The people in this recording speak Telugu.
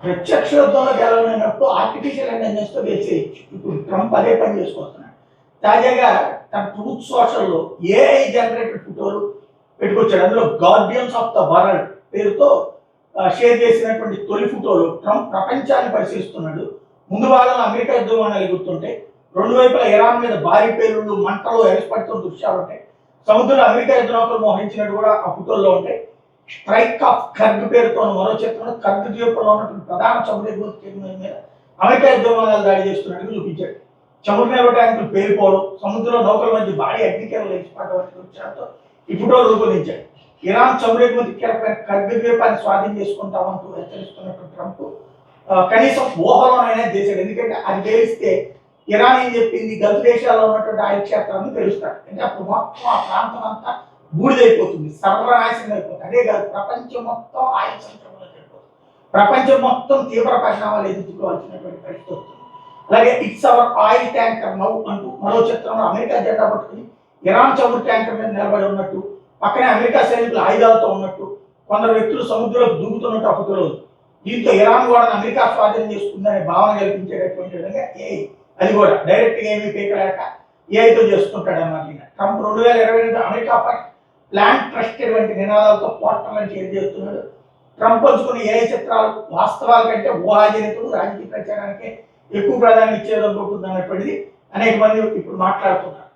ప్రత్యక్ష యుద్ధంలో గెలవలేనప్పుడు ఆర్టిఫిషియల్ ఇంటెలిజెన్స్ తో గెలిచేయచ్చు. ఇప్పుడు ట్రంప్ అదే పని చేసుకొస్తున్నాడు. తాజాగా తన ట్రూత్ సోషల్లో ఏఐ జనరేటెడ్ ఫోటోలు పెట్టుకొచ్చాడు. అందులో గార్డియన్స్ ఆఫ్ ద వరల్డ్ పేరుతో షేర్ చేసినటువంటి తొలి ఫోటోలు ట్రంప్ ప్రపంచాన్ని పరిశీలిస్తున్నాడు. ముందు భాగంలో అమెరికా యుద్ధ విమానాలు ఎగురుతుంటాయి. రెండు వైపులా ఇరాన్ మీద భారీ పేలుళ్ళు, మంటలు ఎగసిపడుతున్న దృశ్యాలు ఉంటాయి. సముద్రంలో అమెరికా యుద్ధ నౌకలు మోహరించినట్టు కూడా ఆ ఫోటోల్లో ఉంటాయి. స్ట్రైక్ ఆఫ్ కర్గ్ పేరుతో మరో చిత్రంలో కర్గ్ ద్వీపంలో ఉన్నటువంటి ప్రధాన చమురు ఎగుమతి మీద అమెరికా యుద్ధ విమానాలు దాడి చేస్తున్నట్టుగా చూపించాడు. చమురు నిల్వ ట్యాంకులు పేలిపోవడం, సముద్రంలో నౌకల మధ్య భారీ అగ్నికేరలు ఎగిసిపడడం వంటి దృశ్యాలతో ఈ ఫోటోలు రూపొందించాడు. ఇరాన్ చమురు ఎగుమతి కీలకమైన కర్గ్ ద్వీపాన్ని స్వాధీనం చేసుకుంటామంటూ హెచ్చరిస్తున్నట్టు ట్రంప్ కనీసం ఊహలోనైనా చేశాడు. ఎందుకంటే అది తెలిస్తే ఇరాన్ ఏం చెప్పింది, గల్ఫ్ దేశాల్లో ఉన్నటువంటి ఆయిల్ క్షేత్రాన్ని తెలుస్తాడు. అంటే అప్పుడు మొత్తం ఆ ప్రాంతం అంతా బూడిదైపోతుంది, సర్వనాశనం అయిపోతుంది. అదే కాదు, ప్రపంచం మొత్తం ఆయిల్ సంక్షోభంలోకి వెళ్ళిపోతుంది. ప్రపంచం మొత్తం తీవ్ర పరిణామాలు ఎదుర్కోవాల్సినటువంటి పరిస్థితి వస్తుంది. అలాగే it's our oil tanker now అంటూ మరో చిత్రంలో అమెరికా జెండా పట్టుకుని ఇరాన్ చమురు ట్యాంకర్ మీద నిలబడి ఉన్నట్టు, పక్కనే అమెరికా సైనికులు ఆయుధాలతో ఉన్నట్టు, కొందరు వ్యక్తులు సముద్రంలోకి దూకుతున్నట్టు ఆ ఫోటోలు. దీంతో ఇరాన్ కూడా అమెరికా స్వాధీనం చేసుకుందనే భావన కల్పించేటటువంటి విధంగా అది కూడా డైరెక్ట్ గా ఏమీ పీకలేక ఏఐతో చేసుకుంటాడు అన్నమాట. Trump 2022 America first plan trusted వంటి నినాదాలతో పోస్టర్లను షేర్ చేస్తున్నాడు. ట్రంప్ పంచుకున్న ఏఐ చిత్రాలు వాస్తవాల కంటే ఊహాజనితులు, రాజకీయ ప్రచారానికి ఎక్కువ ప్రాధాన్యం ఇచ్చేదనుకుంటుంది అన్నటువంటిది అనేక మంది ఇప్పుడు మాట్లాడుతున్నారు.